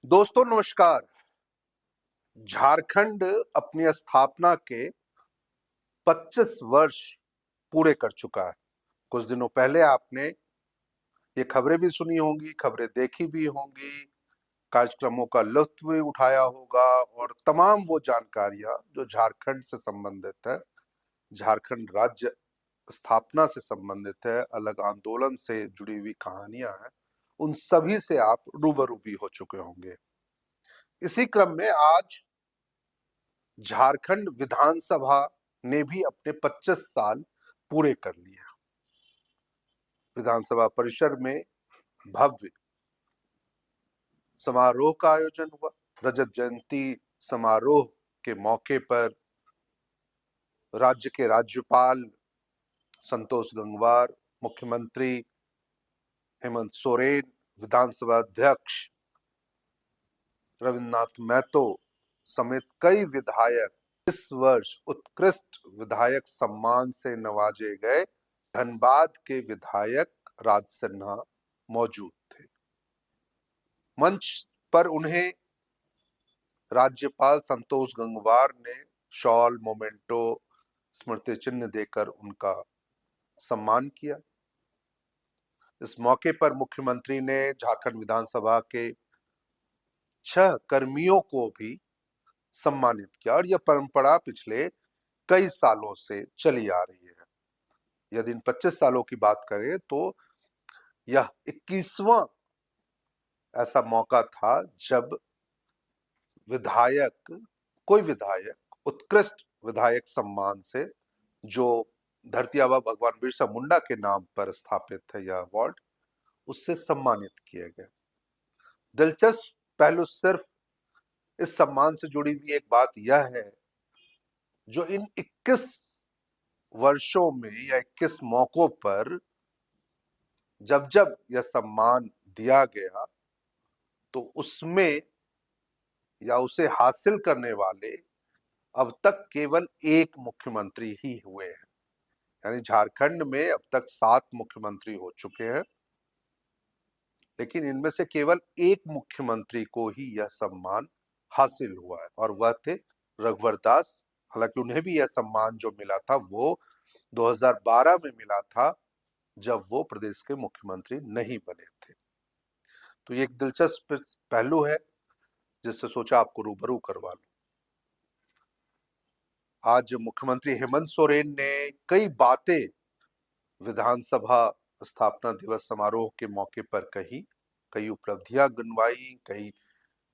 दोस्तों नमस्कार। झारखंड अपनी स्थापना के 25 वर्ष पूरे कर चुका है। कुछ दिनों पहले आपने ये खबरें भी सुनी होंगी, खबरें देखी भी होंगी, कार्यक्रमों का लुत्फ भी उठाया होगा और तमाम वो जानकारियां जो झारखंड से संबंधित है, झारखंड राज्य स्थापना से संबंधित है, अलग आंदोलन से जुड़ी हुई कहानियां हैं, उन सभी से आप रूबरू भी हो चुके होंगे। इसी क्रम में आज झारखंड विधानसभा ने भी अपने 25 साल पूरे कर लिए। विधानसभा परिसर में भव्य समारोह का आयोजन हुआ। रजत जयंती समारोह के मौके पर राज्य के राज्यपाल संतोष गंगवार, मुख्यमंत्री हेमंत सोरेन, विधानसभा अध्यक्ष रविन्द्रनाथ महतो समेत कई विधायक इस वर्ष उत्कृष्ट विधायक सम्मान से नवाजे गए धनबाद के विधायक राज सिन्हा मौजूद थे। मंच पर उन्हें राज्यपाल संतोष गंगवार ने शॉल, मोमेंटो, स्मृति चिन्ह देकर उनका सम्मान किया। इस मौके पर मुख्यमंत्री ने झारखंड विधानसभा के 6 कर्मियों को भी सम्मानित किया और यह परंपरा पिछले कई सालों से चली आ रही है। यदि इन 25 सालों की बात करें तो यह 21वां ऐसा मौका था जब कोई विधायक उत्कृष्ट विधायक सम्मान से, जो धरती आबा भगवान बिरसा मुंडा के नाम पर स्थापित है यह अवार्ड, उससे सम्मानित किए गए। दिलचस्प पहलू सिर्फ इस सम्मान से जुड़ी हुई एक बात यह है, जो इन 21 वर्षों में या 21 मौकों पर जब जब यह सम्मान दिया गया तो उसमें या उसे हासिल करने वाले अब तक केवल एक मुख्यमंत्री ही हुए हैं। यानी झारखंड में अब तक 7 मुख्यमंत्री हो चुके हैं, लेकिन इनमें से केवल एक मुख्यमंत्री को ही यह सम्मान हासिल हुआ है और वह थे रघुवर दास। हालांकि उन्हें भी यह सम्मान जो मिला था वो 2012 में मिला था, जब वो प्रदेश के मुख्यमंत्री नहीं बने थे। तो ये एक दिलचस्प पहलू है जिससे सोचा आपको रूबरू करवा लूं। आज मुख्यमंत्री हेमंत सोरेन ने कई बातें विधानसभा स्थापना दिवस समारोह के मौके पर कही, कई उपलब्धियां गिनवाई, कई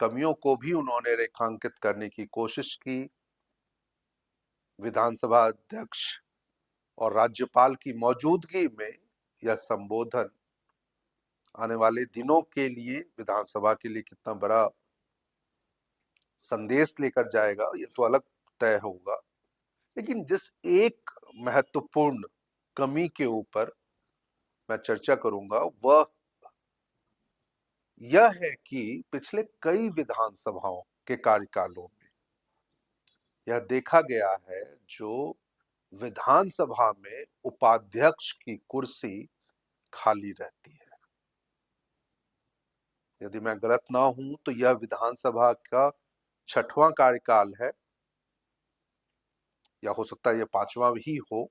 कमियों को भी उन्होंने रेखांकित करने की कोशिश की। विधानसभा अध्यक्ष और राज्यपाल की मौजूदगी में यह संबोधन आने वाले दिनों के लिए विधानसभा के लिए कितना बड़ा संदेश लेकर जाएगा ये तो अलग तय होगा, लेकिन जिस एक महत्वपूर्ण कमी के ऊपर मैं चर्चा करूंगा वह यह है कि पिछले कई विधानसभाओं के कार्यकालों में यह देखा गया है, जो विधानसभा में उपाध्यक्ष की कुर्सी खाली रहती है। यदि मैं गलत ना हूं तो यह विधानसभा का 6वां कार्यकाल है, या हो सकता है यह 5वां ही हो,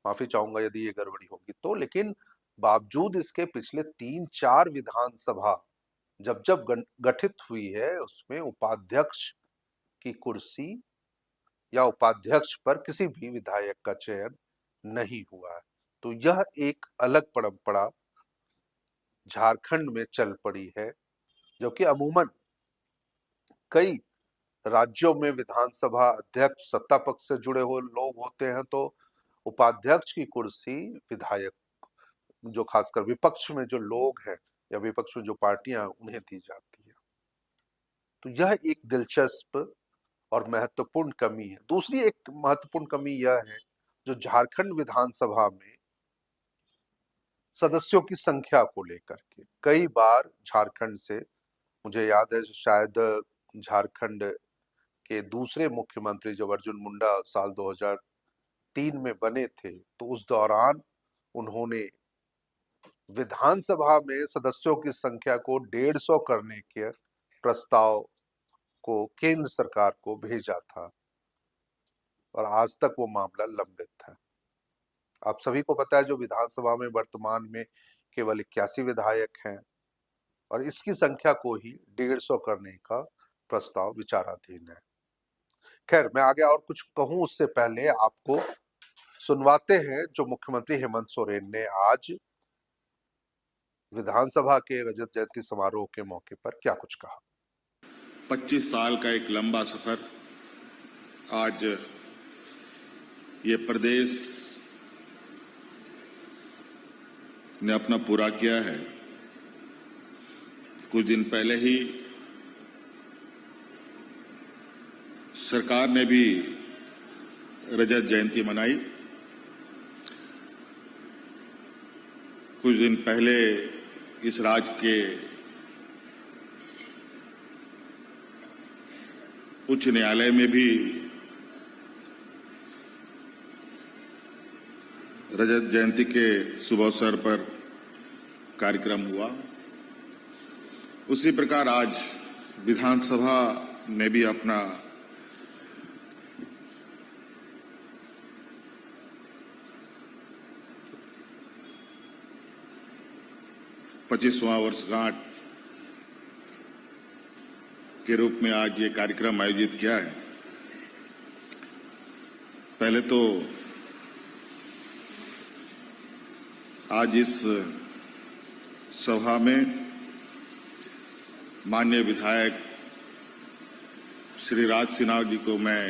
माफी चाहूंगा यदि ये गड़बड़ी होगी तो। लेकिन बावजूद इसके पिछले 3-4 विधानसभा जब जब गठित हुई है उसमें उपाध्यक्ष की कुर्सी या उपाध्यक्ष पर किसी भी विधायक का चयन नहीं हुआ है। तो यह एक अलग परंपरा झारखंड में चल पड़ी है, जो कि अमूमन कई राज्यों में विधानसभा अध्यक्ष सत्ता पक्ष से जुड़े हुए लोग होते हैं तो उपाध्यक्ष की कुर्सी विधायक, जो खासकर विपक्ष में जो लोग हैं या विपक्ष में जो पार्टियां उन्हें दी जाती है। तो यह एक दिलचस्प और महत्वपूर्ण कमी है। दूसरी एक महत्वपूर्ण कमी यह है, जो झारखंड विधानसभा में सदस्यों की संख्या को लेकर के कई बार झारखंड से, मुझे याद है शायद झारखंड के दूसरे मुख्यमंत्री जब अर्जुन मुंडा साल 2003 में बने थे तो उस दौरान उन्होंने विधानसभा में सदस्यों की संख्या को 150 करने के प्रस्ताव को केंद्र सरकार को भेजा था और आज तक वो मामला लंबित है। आप सभी को पता है जो विधानसभा में वर्तमान में केवल 81 विधायक हैं और इसकी संख्या को ही 150 करने का प्रस्ताव विचाराधीन है। खैर, मैं आगे और कुछ कहूं उससे पहले आपको सुनवाते हैं जो मुख्यमंत्री हेमंत सोरेन ने आज विधानसभा के रजत जयंती समारोह के मौके पर क्या कुछ कहा। 25 साल का एक लंबा सफर आज ये प्रदेश ने अपना पूरा किया है। कुछ दिन पहले ही सरकार ने भी रजत जयंती मनाई। कुछ दिन पहले इस राज्य के उच्च न्यायालय में भी रजत जयंती के शुभ अवसर पर कार्यक्रम हुआ। उसी प्रकार आज विधानसभा ने भी अपना पच्चीसवां वर्षगांठ के रूप में आज ये कार्यक्रम आयोजित किया है। पहले तो आज इस सभा में माननीय विधायक श्री राज सिन्हा जी को मैं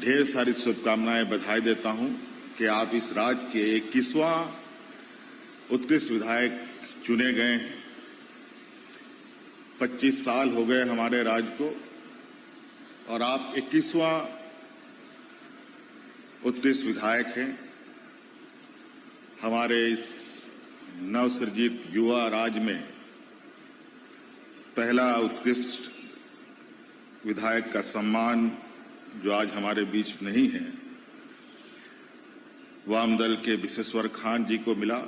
ढेर सारी शुभकामनाएं बधाई देता हूं कि आप इस राज्य के 21वां उत्कृष्ट विधायक चुने गए हैं। 25 साल हो गए हमारे राज्य को और आप 21वां उत्कृष्ट विधायक हैं। हमारे इस नवसृजित युवा राज्य में पहला उत्कृष्ट विधायक का सम्मान जो आज हमारे बीच नहीं है, वामदल के विश्वेश्वर खान जी को मिला,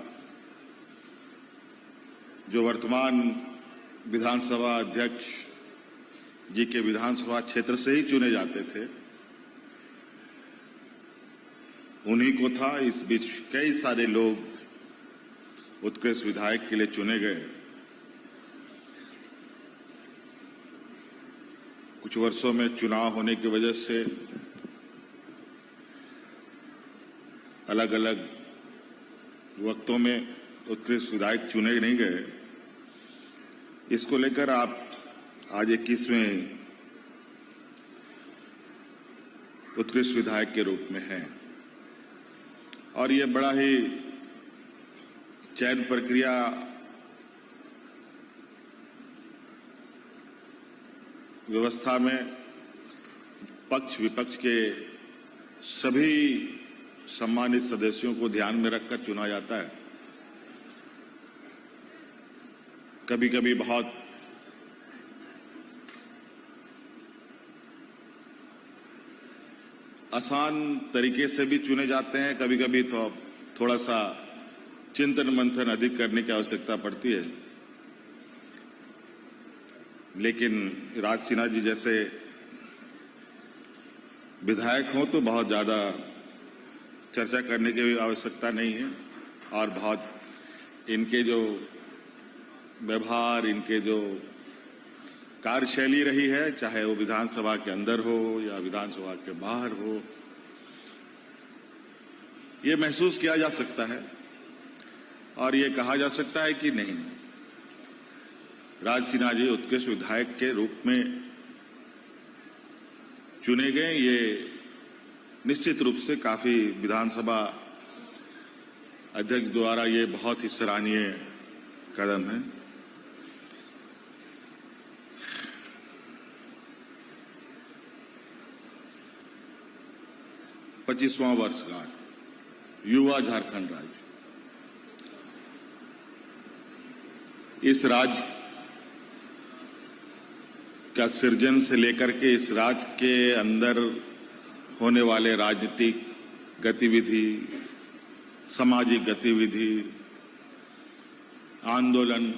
जो वर्तमान विधानसभा अध्यक्ष जी के विधानसभा क्षेत्र से ही चुने जाते थे, उन्हीं को था। इस बीच कई सारे लोग उत्कृष्ट विधायक के लिए चुने गए। कुछ वर्षों में चुनाव होने की वजह से अलग अलग वक्तों में उत्कृष्ट विधायक चुने नहीं गए। इसको लेकर आप आज 21वें उत्कृष्ट विधायक के रूप में हैं और ये बड़ा ही चयन प्रक्रिया व्यवस्था में पक्ष विपक्ष के सभी सम्मानित सदस्यों को ध्यान में रखकर चुना जाता है। कभी कभी बहुत आसान तरीके से भी चुने जाते हैं, कभी कभी तो थोड़ा सा चिंतन मंथन अधिक करने की आवश्यकता पड़ती है। लेकिन राज सिन्हा जी जैसे विधायक हों तो बहुत ज्यादा चर्चा करने की भी आवश्यकता नहीं है और बहुत इनके जो व्यवहार, इनके जो कार्यशैली रही है, चाहे वो विधानसभा के अंदर हो या विधानसभा के बाहर हो, ये महसूस किया जा सकता है और ये कहा जा सकता है कि नहीं, राज सिन्हा जी उत्कृष्ट विधायक के रूप में चुने गए। ये निश्चित रूप से काफी विधानसभा अध्यक्ष द्वारा ये बहुत ही सराहनीय कदम है। पच्चीसवां वर्षगांठ युवा झारखंड राज्य, इस राज्य का सृजन से लेकर के इस राज्य के अंदर होने वाले राजनीतिक गतिविधि, सामाजिक गतिविधि, आंदोलन,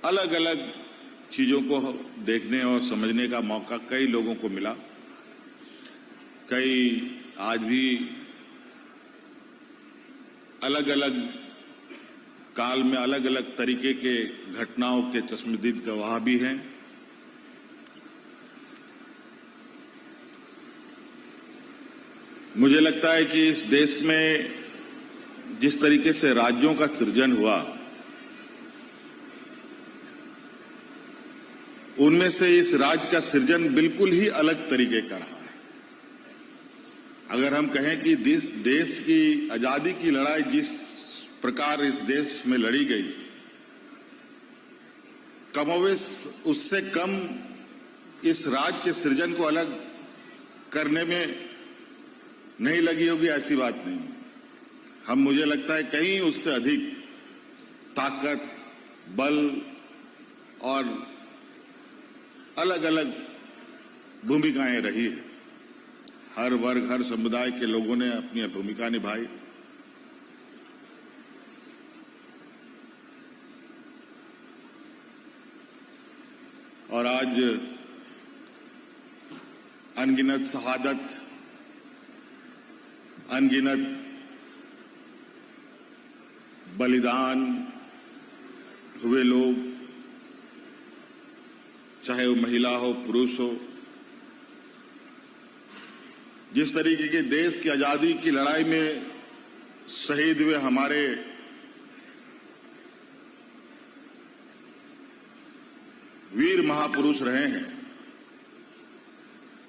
अलग अलग चीजों को देखने और समझने का मौका कई लोगों को मिला। कई आज भी अलग अलग काल में अलग अलग तरीके के घटनाओं के चश्मदीद गवाह भी हैं। मुझे लगता है कि इस देश में जिस तरीके से राज्यों का सृजन हुआ, उनमें से इस राज्य का सृजन बिल्कुल ही अलग तरीके का रहा है। अगर हम कहें कि देश की आजादी की लड़ाई जिस प्रकार इस देश में लड़ी गई, कमोवेश उससे कम इस राज्य के सृजन को अलग करने में नहीं लगी होगी, ऐसी बात नहीं। हम, मुझे लगता है, कहीं उससे अधिक ताकत, बल और अलग अलग भूमिकाएं रही है। हर वर्ग, हर समुदाय के लोगों ने अपनी भूमिका निभाई। और आज अनगिनत शहादत, अनगिनत बलिदान हुए लोग, चाहे वो महिला हो, पुरुष हो, जिस तरीके के देश की आजादी की लड़ाई में शहीद हुए हमारे वीर महापुरुष रहे हैं,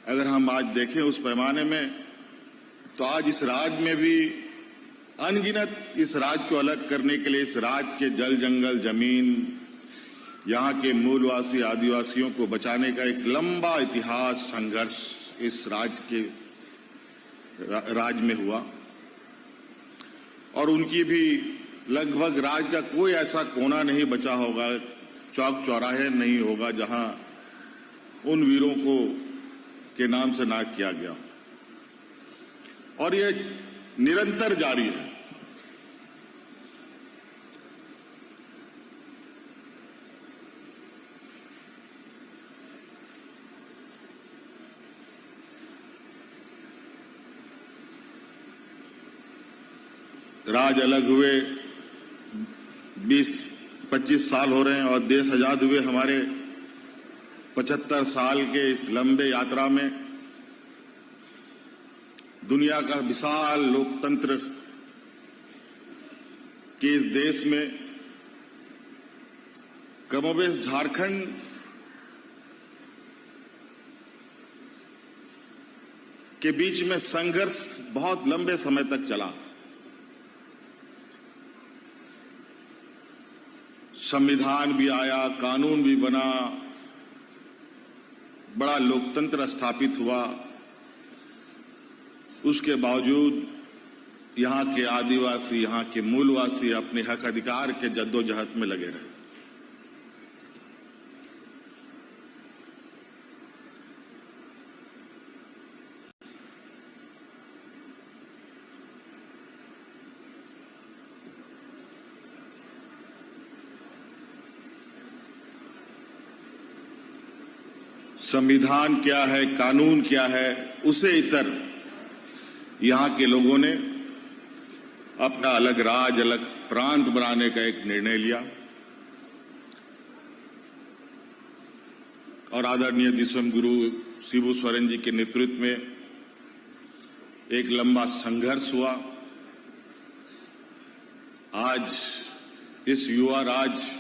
अगर हम आज देखें उस पैमाने में, तो आज इस राज्य में भी अनगिनत इस राज्य को अलग करने के लिए, इस राज्य के जल जंगल जमीन, यहाँ के मूलवासी आदिवासियों को बचाने का एक लंबा इतिहास, संघर्ष इस राज्य के राज्य में हुआ। और उनकी भी लगभग राज्य का कोई ऐसा कोना नहीं बचा होगा, चौक चौराहे नहीं होगा, जहां उन वीरों को के नाम से नाम किया गया। और ये निरंतर जारी है। राज अलग हुए 20-25 साल हो रहे हैं और देश आजाद हुए हमारे 75 साल के इस लंबे यात्रा में दुनिया का विशाल लोकतंत्र के इस देश में कमोबेश झारखंड के बीच में संघर्ष बहुत लंबे समय तक चला। संविधान भी आया, कानून भी बना, बड़ा लोकतंत्र स्थापित हुआ। उसके बावजूद यहाँ के आदिवासी, यहाँ के मूलवासी अपने हक अधिकार के जद्दोजहद में लगे रहे। संविधान क्या है, कानून क्या है, उसे इतर यहाँ के लोगों ने अपना अलग राज्य, अलग प्रांत बनाने का एक निर्णय लिया। और आदरणीय दिसम गुरु शिबू सोरेन जी के नेतृत्व में एक लंबा संघर्ष हुआ। आज इस युवा राज्य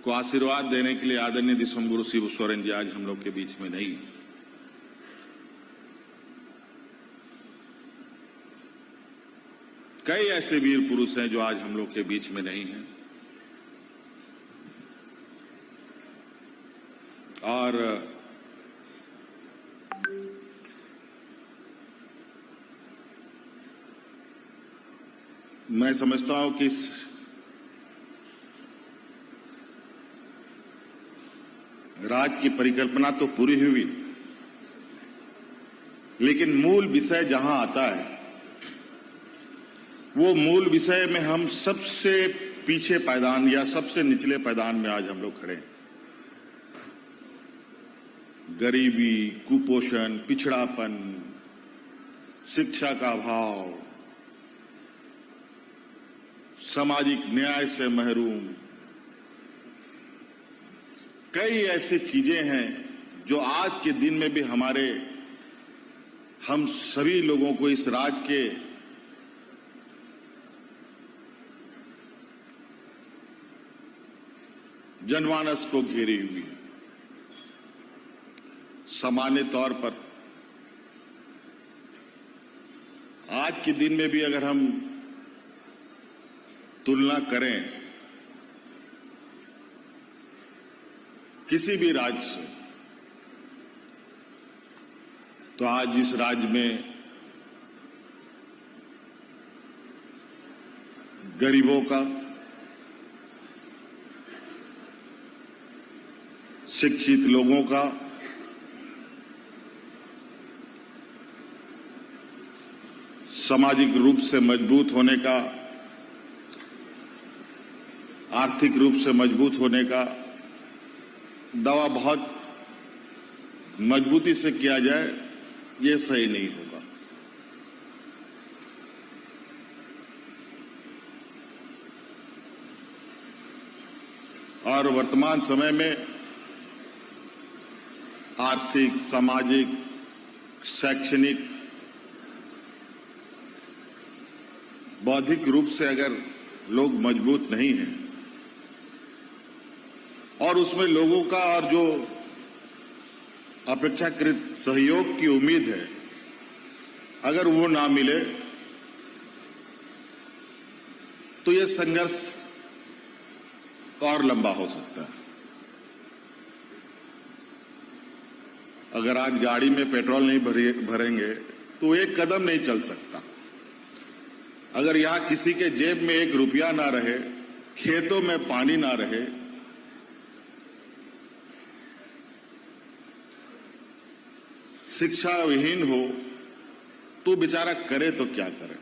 को आशीर्वाद देने के लिए आदरणीय दिसम गुरु शिबू सोरेन जी आज हम लोग के बीच में नहीं। कई ऐसे वीर पुरुष हैं जो आज हम लोग के बीच में नहीं हैं। और मैं समझता हूं कि इस राज की परिकल्पना तो पूरी हुई, लेकिन मूल विषय जहां आता है, वो मूल विषय में हम सबसे पीछे पायदान या सबसे निचले पायदान में आज हम लोग खड़े हैं। गरीबी, कुपोषण, पिछड़ापन, शिक्षा का अभाव, सामाजिक न्याय से महरूम, कई ऐसी चीजें हैं जो आज के दिन में भी हम सभी लोगों को इस राज्य के जनमानस को घेरी हुई है। सामान्य तौर पर आज के दिन में भी अगर हम तुलना करें किसी भी राज्य से, तो आज इस राज्य में गरीबों का, शिक्षित लोगों का, सामाजिक रूप से मजबूत होने का, आर्थिक रूप से मजबूत होने का दावा बहुत मजबूती से किया जाए, ये सही नहीं होगा। और वर्तमान समय में आर्थिक, सामाजिक, शैक्षणिक, बौद्धिक रूप से अगर लोग मजबूत नहीं हैं और उसमें लोगों का और जो अपेक्षाकृत सहयोग की उम्मीद है, अगर वो ना मिले तो ये संघर्ष और लंबा हो सकता है। अगर आज गाड़ी में पेट्रोल नहीं भरेंगे तो एक कदम नहीं चल सकता। अगर यहां किसी के जेब में एक रुपया ना रहे, खेतों में पानी ना रहे, शिक्षा विहीन हो, तो बेचारा करे तो क्या करे,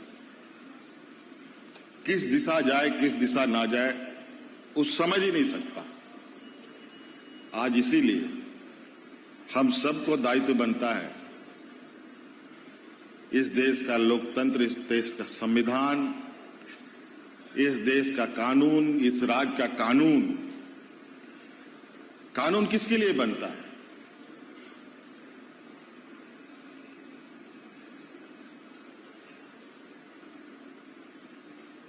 किस दिशा जाए किस दिशा ना जाए, वो समझ ही नहीं सकता। आज इसीलिए हम सबको दायित्व बनता है, इस देश का लोकतंत्र, इस देश का संविधान, इस देश का कानून, इस राज्य का कानून, कानून किसके लिए बनता है?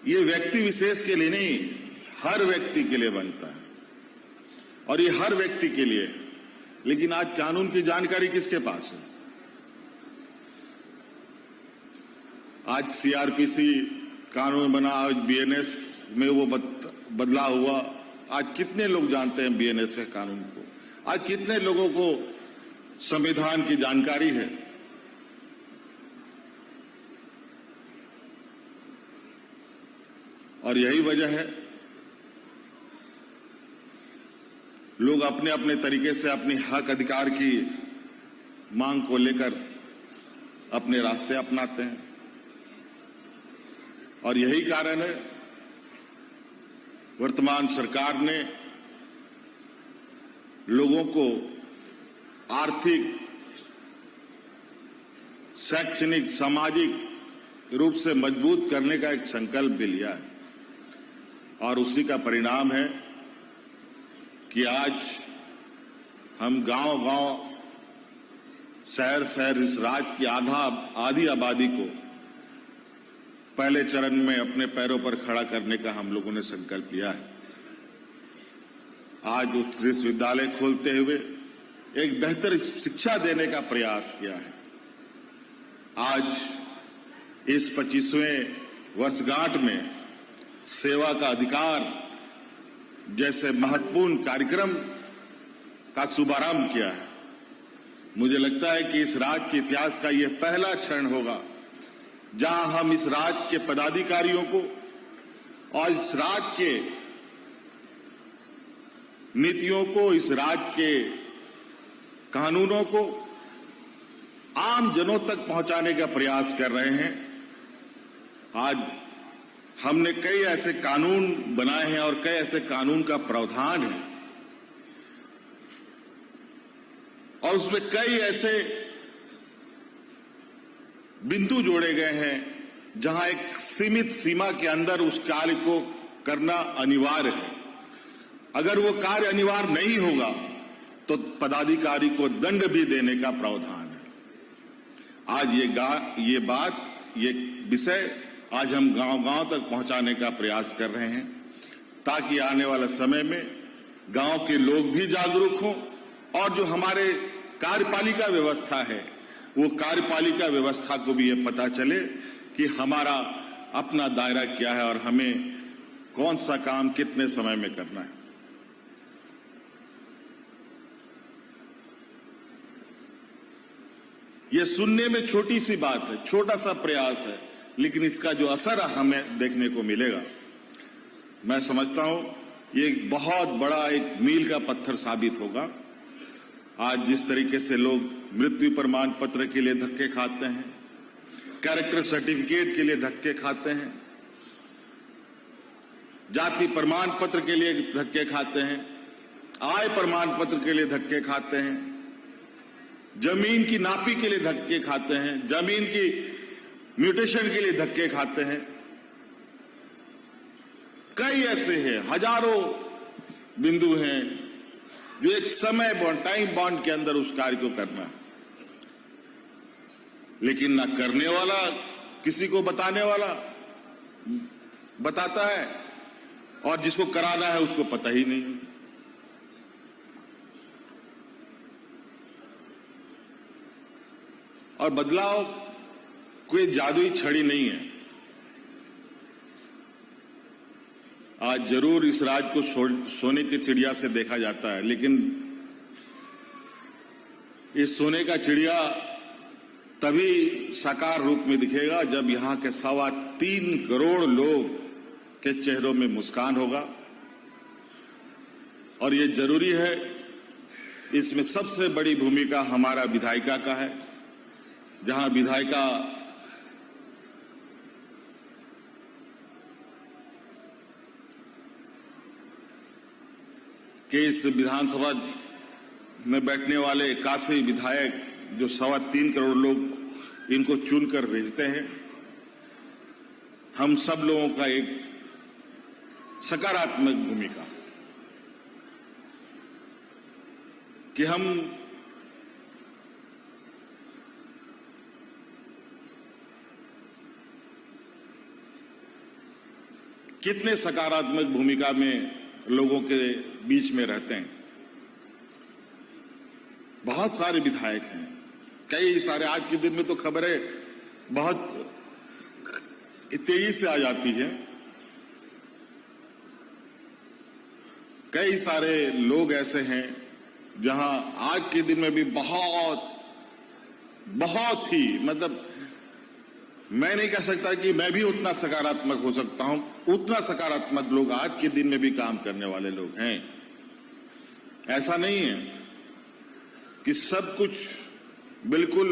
ये व्यक्ति विशेष के लिए नहीं, हर व्यक्ति के लिए बनता है और ये हर व्यक्ति के लिए है। लेकिन आज कानून की जानकारी किसके पास है? आज सीआरपीसी कानून बना, आज बीएनएस में वो बदलाव हुआ। आज कितने लोग जानते हैं बीएनएस के कानून को? आज कितने लोगों को संविधान की जानकारी है? और यही वजह है लोग अपने अपने तरीके से अपनी हक अधिकार की मांग को लेकर अपने रास्ते अपनाते हैं। और यही कारण है वर्तमान सरकार ने लोगों को आर्थिक, शैक्षणिक, सामाजिक रूप से मजबूत करने का एक संकल्प भी लिया है। और उसी का परिणाम है कि आज हम गांव-गांव, शहर-शहर इस राज्य की आधी आबादी को पहले चरण में अपने पैरों पर खड़ा करने का हम लोगों ने संकल्प लिया है। आज उत्कृष्ट विश्वविद्यालय खोलते हुए एक बेहतर शिक्षा देने का प्रयास किया है। आज इस 25वें वर्षगांठ में सेवा का अधिकार जैसे महत्वपूर्ण कार्यक्रम का शुभारंभ किया है। मुझे लगता है कि इस राज्य के इतिहास का यह पहला क्षण होगा जहां हम इस राज्य के पदाधिकारियों को और इस राज्य के नीतियों को, इस राज्य के कानूनों को आम जनों तक पहुंचाने का प्रयास कर रहे हैं। आज हमने कई ऐसे कानून बनाए हैं और कई ऐसे कानून का प्रावधान है और उसमें कई ऐसे बिंदु जोड़े गए हैं जहां एक सीमित सीमा के अंदर उस कार्य को करना अनिवार्य है। अगर वो कार्य अनिवार्य नहीं होगा तो पदाधिकारी को दंड भी देने का प्रावधान है। आज ये विषय आज हम गांव-गांव तक पहुंचाने का प्रयास कर रहे हैं ताकि आने वाले समय में गांव के लोग भी जागरूक हों और जो हमारे कार्यपालिका व्यवस्था है वो कार्यपालिका व्यवस्था को भी ये पता चले कि हमारा अपना दायरा क्या है और हमें कौन सा काम कितने समय में करना है। ये सुनने में छोटी सी बात है, छोटा सा प्रयास है, लेकिन इसका जो असर हमें देखने को मिलेगा, मैं समझता हूं ये एक बहुत बड़ा एक मील का पत्थर साबित होगा। आज जिस तरीके से लोग मृत्यु प्रमाण पत्र के लिए धक्के खाते हैं, कैरेक्टर सर्टिफिकेट के लिए धक्के खाते हैं, जाति प्रमाण पत्र के लिए धक्के खाते हैं, आय प्रमाण पत्र के लिए धक्के खाते हैं, जमीन की नापी के लिए धक्के खाते हैं, जमीन की म्यूटेशन के लिए धक्के खाते हैं। कई ऐसे हैं, हजारों बिंदु हैं जो एक समय बॉन्ड, टाइम बॉन्ड के अंदर उस कार्य को करना है, लेकिन ना करने वाला किसी को बताने वाला बताता है और जिसको कराना है उसको पता ही नहीं। और बदलाव कोई जादुई छड़ी नहीं है। आज जरूर इस राज्य को सोने की चिड़िया से देखा जाता है, लेकिन इस सोने का चिड़िया तभी साकार रूप में दिखेगा जब यहां के 3.25 करोड़ लोग के चेहरों में मुस्कान होगा। और ये जरूरी है, इसमें सबसे बड़ी भूमिका हमारा विधायिका का है, जहां विधायिका के इस विधानसभा में बैठने वाले 81 विधायक जो 3.25 करोड़ लोग इनको चुनकर भेजते हैं, हम सब लोगों का एक सकारात्मक भूमिका कि हम कितने सकारात्मक भूमिका में लोगों के बीच में रहते हैं। बहुत सारे विधायक हैं, कई सारे, आज के दिन में तो खबरें बहुत तेजी से आ जाती है। कई सारे लोग ऐसे हैं जहां आज के दिन में भी बहुत ही, मतलब मैं नहीं कह सकता कि मैं भी उतना सकारात्मक हो सकता हूं, उतना सकारात्मक लोग आज के दिन में भी काम करने वाले लोग हैं। ऐसा नहीं है कि सब कुछ बिल्कुल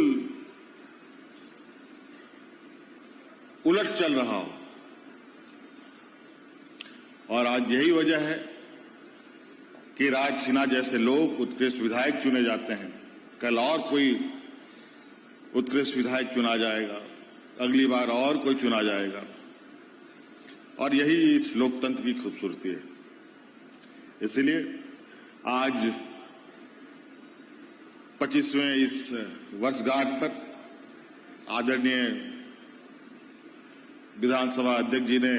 उलट चल रहा हो। और आज यही वजह है कि राज सिन्हा जैसे लोग उत्कृष्ट विधायक चुने जाते हैं। कल और कोई उत्कृष्ट विधायक चुना जाएगा, अगली बार और कोई चुना जाएगा। और यही इस लोकतंत्र की खूबसूरती है। इसलिए आज 25वें इस वर्षगांठ पर आदरणीय विधानसभा अध्यक्ष जी ने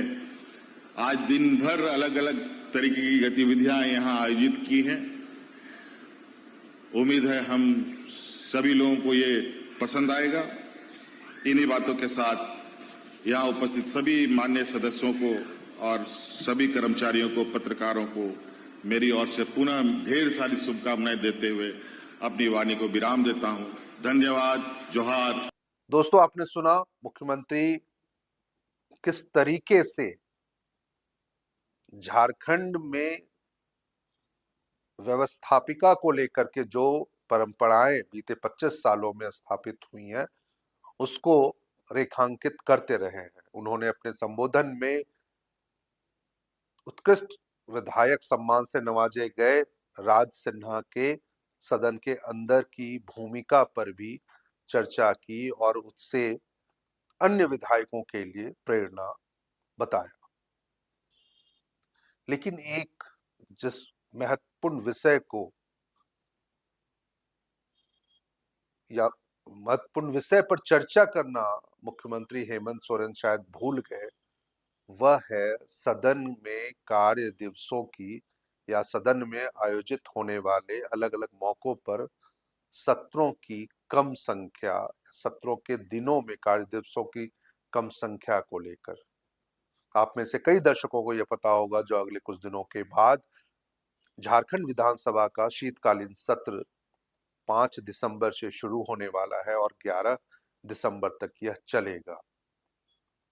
आज दिन भर अलग अलग तरीके की गतिविधियां यहां आयोजित की हैं। उम्मीद है हम सभी लोगों को ये पसंद आएगा। इन्हीं बातों के साथ यहां उपस्थित सभी माननीय सदस्यों को और सभी कर्मचारियों को, पत्रकारों को मेरी ओर से पुनः ढेर सारी शुभकामनाएं देते हुए अपनी वाणी को विराम देता हूं। धन्यवाद। जोहार। दोस्तों, आपने सुना मुख्यमंत्री किस तरीके से झारखंड में व्यवस्थापिका को लेकर के जो परंपराएं बीते 25 सालों में स्थापित हुई हैं उसको रेखांकित करते रहे हैं। उन्होंने अपने संबोधन में उत्कृष्ट विधायक सम्मान से नवाजे गए राज सिन्हा के सदन के अंदर की भूमिका पर भी चर्चा की और उससे अन्य विधायकों के लिए प्रेरणा बताया। लेकिन एक जिस महत्वपूर्ण विषय को या महत्वपूर्ण विषय पर चर्चा करना मुख्यमंत्री हेमंत सोरेन शायद भूल गए, वह है सदन में कार्य दिवसों की या सदन में आयोजित होने वाले अलग अलग मौकों पर सत्रों की कम संख्या, सत्रों के दिनों में कार्य दिवसों की कम संख्या को लेकर। आप में से कई दर्शकों को यह पता होगा जो अगले कुछ दिनों के बाद झारखंड विधानसभा का शीतकालीन सत्र 5 दिसंबर से शुरू होने वाला है और 11 दिसंबर तक यह चलेगा।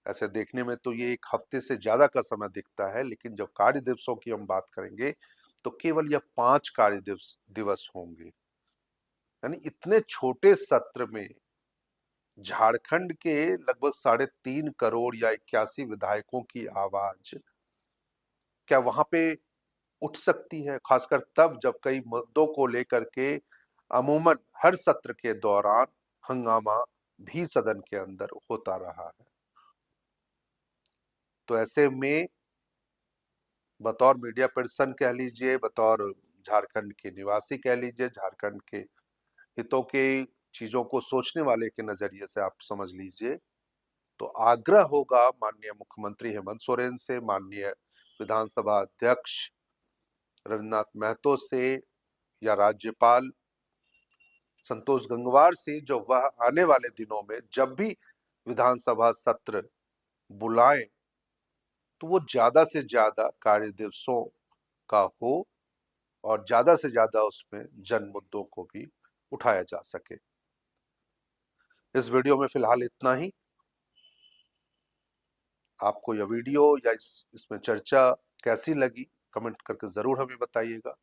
ऐसे देखने में तो ये एक हफ्ते से ज्यादा का समय दिखता है, लेकिन जब कार्य दिवसों की हम बात करेंगे तो केवल यह 5 कार्य दिवस होंगे। यानी इतने छोटे सत्र में झारखंड के लगभग 3.5 करोड़ या 81 विधायकों की आवाज क्या वहां पे उठ सकती है, खासकर तब जब कई मुद्दों को लेकर के अमूमन हर सत्र के दौरान हंगामा भी सदन के अंदर होता रहा है। तो ऐसे में बतौर मीडिया पर्सन कह लीजिए, बतौर झारखंड के निवासी कह लीजिए, झारखंड के हितों के चीजों को सोचने वाले के नजरिए से आप समझ लीजिए, तो आग्रह होगा माननीय मुख्यमंत्री हेमंत सोरेन से, माननीय विधानसभा अध्यक्ष रविन्द्रनाथ महतो से या राज्यपाल संतोष गंगवार से, जो वह आने वाले दिनों में जब भी विधानसभा सत्र बुलाएं तो वो ज्यादा से ज्यादा कार्य दिवसों का हो और ज्यादा से ज्यादा उसमें जन मुद्दों को भी उठाया जा सके। इस वीडियो में फिलहाल इतना ही। आपको यह वीडियो या इसमें चर्चा कैसी लगी कमेंट करके जरूर हमें बताइएगा।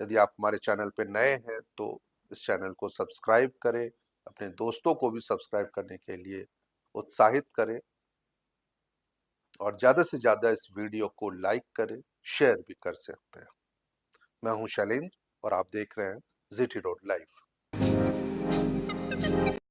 यदि आप हमारे चैनल पर नए हैं तो इस चैनल को सब्सक्राइब करें, अपने दोस्तों को भी सब्सक्राइब करने के लिए उत्साहित करें और ज्यादा से ज्यादा इस वीडियो को लाइक करें, शेयर भी कर सकते हैं। मैं हूं शैलेंद्र और आप देख रहे हैं जीटी रोड लाइव।